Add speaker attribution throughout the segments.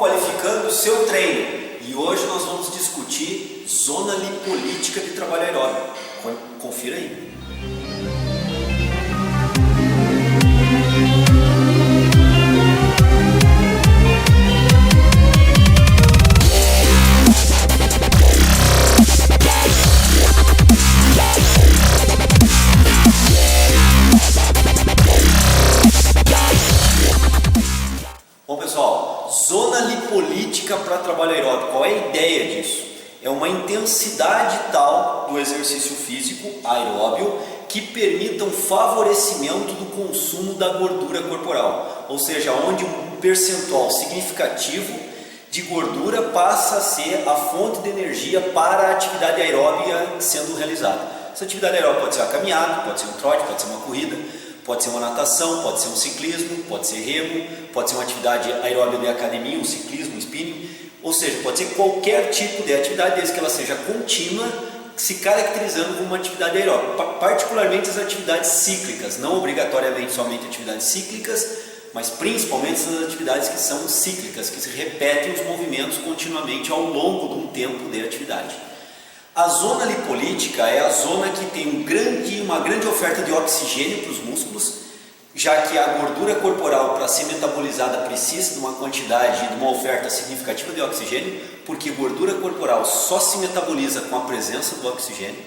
Speaker 1: qualificando o seu treino. E hoje nós vamos discutir zona lipolítica de trabalho aeróbico. Confira aí. Bom pessoal, zona lipolítica para trabalho aeróbico, qual é a ideia disso? É uma intensidade tal do exercício físico aeróbio que permita um favorecimento do consumo da gordura corporal, ou seja, onde um percentual significativo de gordura passa a ser a fonte de energia para a atividade aeróbica sendo realizada. Essa atividade aeróbica pode ser uma caminhada, pode ser um trote, pode ser uma corrida, pode ser uma natação, pode ser um ciclismo, pode ser remo, pode ser uma atividade aeróbica de academia, um ciclismo, um spinning, ou seja, pode ser qualquer tipo de atividade, desde que ela seja contínua, se caracterizando como uma atividade aeróbica, particularmente as atividades cíclicas, não obrigatoriamente somente atividades cíclicas, mas principalmente as atividades que são cíclicas, que se repetem os movimentos continuamente ao longo de um tempo de atividade. A zona lipolítica é a zona que tem uma grande oferta de oxigênio para os músculos, já que a gordura corporal, para ser metabolizada, precisa de uma quantidade, de uma oferta significativa de oxigênio, porque gordura corporal só se metaboliza com a presença do oxigênio.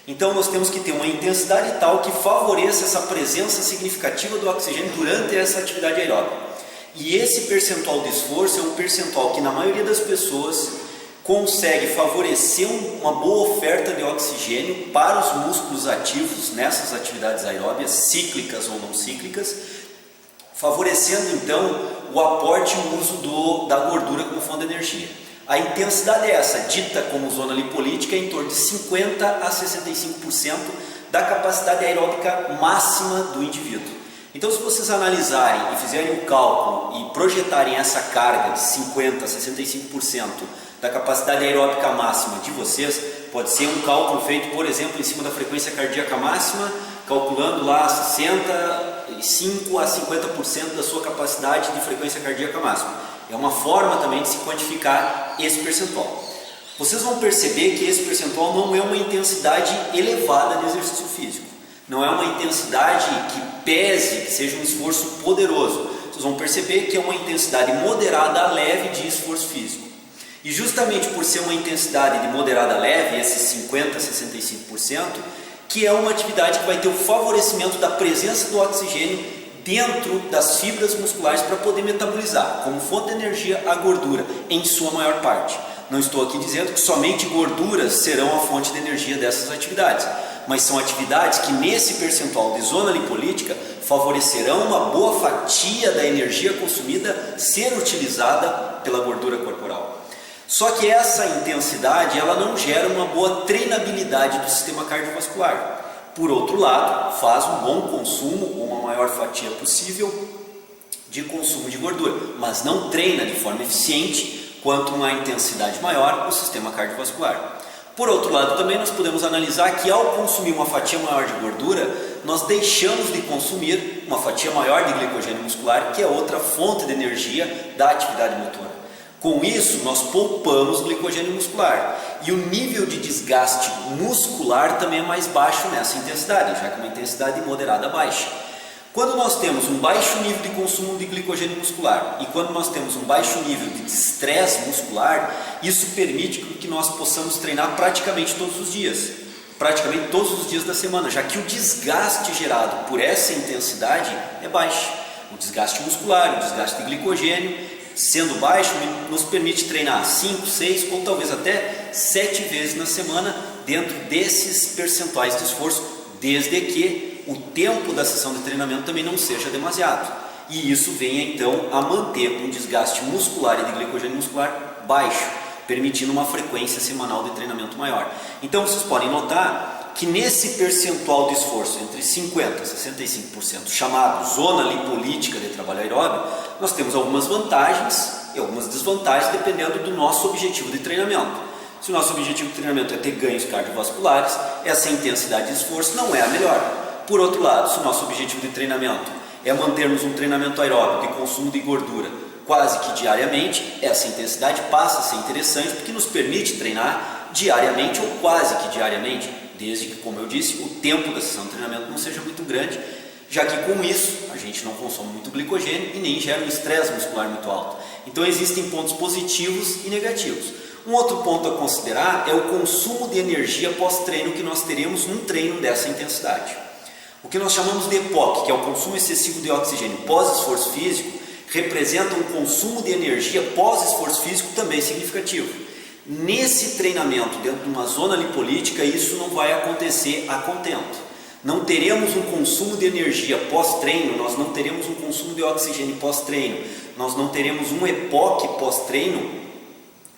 Speaker 1: Então nós temos que ter uma intensidade tal que favoreça essa presença significativa do oxigênio durante essa atividade aeróbica. E esse percentual de esforço é um percentual que na maioria das pessoas consegue favorecer uma boa oferta de oxigênio para os músculos ativos nessas atividades aeróbias, cíclicas ou não cíclicas, favorecendo então o aporte e o uso da gordura como fonte de energia. A intensidade é essa, dita como zona lipolítica, é em torno de 50% a 65% da capacidade aeróbica máxima do indivíduo. Então, se vocês analisarem e fizerem o cálculo e projetarem essa carga de 50% a 65% da capacidade aeróbica máxima de vocês, pode ser um cálculo feito, por exemplo, em cima da frequência cardíaca máxima, calculando lá 65% a 50% da sua capacidade de frequência cardíaca máxima. É uma forma também de se quantificar esse percentual. Vocês vão perceber que esse percentual não é uma intensidade elevada de exercício físico. Não é uma intensidade que pese, que seja um esforço poderoso. Vocês vão perceber que é uma intensidade moderada a leve de esforço físico. E justamente por ser uma intensidade de moderada a leve, esses 50% a 65%, que é uma atividade que vai ter o favorecimento da presença do oxigênio dentro das fibras musculares para poder metabolizar, como fonte de energia, a gordura, em sua maior parte. Não estou aqui dizendo que somente gorduras serão a fonte de energia dessas atividades, mas são atividades que nesse percentual de zona lipolítica favorecerão uma boa fatia da energia consumida ser utilizada pela gordura corporal. Só que essa intensidade ela não gera uma boa treinabilidade do sistema cardiovascular. Por outro lado, faz um bom consumo, ou uma maior fatia possível, de consumo de gordura, mas não treina de forma eficiente quanto uma intensidade maior o sistema cardiovascular. Por outro lado, também nós podemos analisar que ao consumir uma fatia maior de gordura, nós deixamos de consumir uma fatia maior de glicogênio muscular, que é outra fonte de energia da atividade motora. Com isso, nós poupamos glicogênio muscular e o nível de desgaste muscular também é mais baixo nessa intensidade, já que é uma intensidade moderada baixa. Quando nós temos um baixo nível de consumo de glicogênio muscular e quando nós temos um baixo nível de estresse muscular, isso permite que nós possamos treinar praticamente todos os dias da semana, já que o desgaste gerado por essa intensidade é baixo. O desgaste muscular, o desgaste de glicogênio, sendo baixo, nos permite treinar 5, 6 ou talvez até 7 vezes na semana dentro desses percentuais de esforço, desde que o tempo da sessão de treinamento também não seja demasiado. E isso vem então a manter um desgaste muscular e de glicogênio muscular baixo, permitindo uma frequência semanal de treinamento maior. Então vocês podem notar que nesse percentual de esforço entre 50% a 65%, chamado zona lipolítica de trabalho aeróbio, nós temos algumas vantagens e algumas desvantagens dependendo do nosso objetivo de treinamento. Se o nosso objetivo de treinamento é ter ganhos cardiovasculares, essa intensidade de esforço não é a melhor. Por outro lado, se o nosso objetivo de treinamento é mantermos um treinamento aeróbico de consumo de gordura quase que diariamente, essa intensidade passa a ser interessante porque nos permite treinar diariamente ou quase que diariamente, desde que, como eu disse, o tempo da sessão de treinamento não seja muito grande, já que com isso a gente não consome muito glicogênio e nem gera um estresse muscular muito alto. Então existem pontos positivos e negativos. Um outro ponto a considerar é o consumo de energia pós-treino que nós teremos num treino dessa intensidade. O que nós chamamos de EPOC, que é o consumo excessivo de oxigênio pós-esforço físico, representa um consumo de energia pós-esforço físico também significativo. Nesse treinamento, dentro de uma zona lipolítica, isso não vai acontecer a contento. Não teremos um consumo de energia pós-treino, nós não teremos um consumo de oxigênio pós-treino, nós não teremos um EPOC pós-treino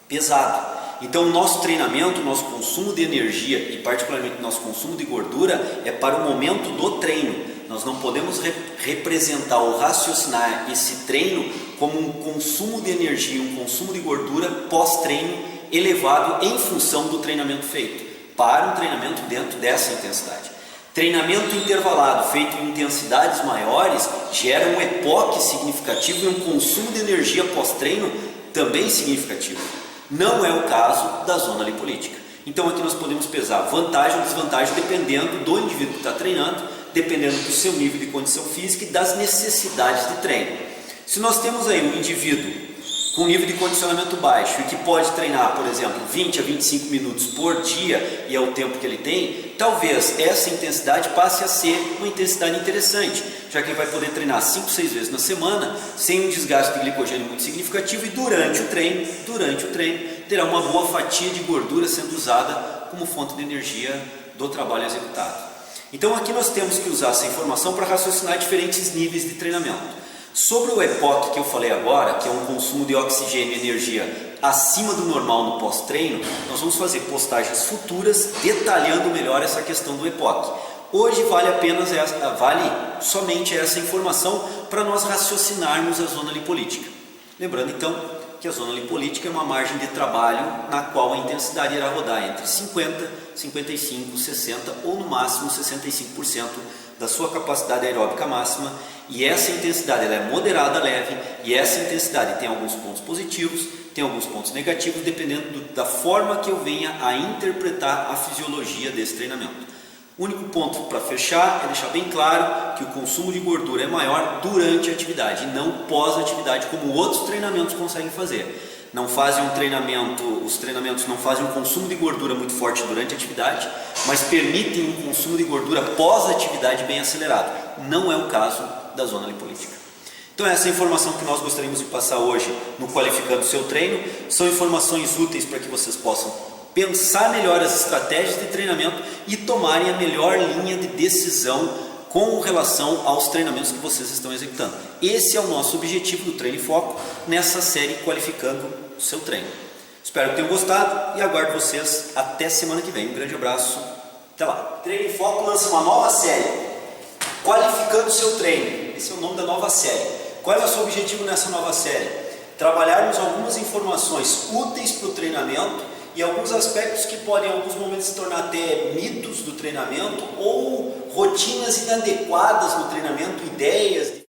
Speaker 1: pesado. Então o nosso treinamento, o nosso consumo de energia e particularmente o nosso consumo de gordura é para o momento do treino. Nós não podemos representar ou raciocinar esse treino como um consumo de energia, um consumo de gordura pós-treino elevado em função do treinamento feito, para um treinamento dentro dessa intensidade. Treinamento intervalado feito em intensidades maiores gera um EPOC significativo e um consumo de energia pós-treino também significativo. Não é o caso da zona lipolítica. Então aqui nós podemos pesar vantagem ou desvantagem dependendo do indivíduo que está treinando, dependendo do seu nível de condição física e das necessidades de treino. Se nós temos aí um indivíduo com nível de condicionamento baixo e que pode treinar, por exemplo, 20 a 25 minutos por dia e é o tempo que ele tem, talvez essa intensidade passe a ser uma intensidade interessante, já que ele vai poder treinar 5, 6 vezes na semana sem um desgaste de glicogênio muito significativo e durante o treino, terá uma boa fatia de gordura sendo usada como fonte de energia do trabalho executado. Então aqui nós temos que usar essa informação para raciocinar diferentes níveis de treinamento. Sobre o EPOC que eu falei agora, que é um consumo de oxigênio e energia acima do normal no pós-treino, nós vamos fazer postagens futuras detalhando melhor essa questão do EPOC. Hoje vale somente essa informação para nós raciocinarmos a zona lipolítica. Lembrando então que a zona lipolítica é uma margem de trabalho na qual a intensidade irá rodar entre 50, 55, 60 ou no máximo 65% da sua capacidade aeróbica máxima, e essa intensidade ela é moderada, leve, e essa intensidade tem alguns pontos positivos, tem alguns pontos negativos, dependendo da forma que eu venha a interpretar a fisiologia desse treinamento. O único ponto para fechar é deixar bem claro que o consumo de gordura é maior durante a atividade, e não pós-atividade, como outros treinamentos conseguem fazer. Não fazem os treinamentos não fazem um consumo de gordura muito forte durante a atividade, mas permitem um consumo de gordura pós-atividade bem acelerado. Não é o caso da zona lipolítica. Então essa é a informação que nós gostaríamos de passar hoje no Qualificando o Seu Treino. São informações úteis para que vocês possam pensar melhor as estratégias de treinamento e tomarem a melhor linha de decisão com relação aos treinamentos que vocês estão executando. Esse é o nosso objetivo do Treino em Foco nessa série Qualificando o Seu Treino. Espero que tenham gostado e aguardo vocês até semana que vem. Um grande abraço, até lá. Treino em Foco lança uma nova série, Qualificando o Seu Treino. Esse é o nome da nova série. Qual é o seu objetivo nessa nova série? Trabalharmos algumas informações úteis para o treinamento e alguns aspectos que podem em alguns momentos se tornar até mitos do treinamento ou rotinas inadequadas no treinamento, ideias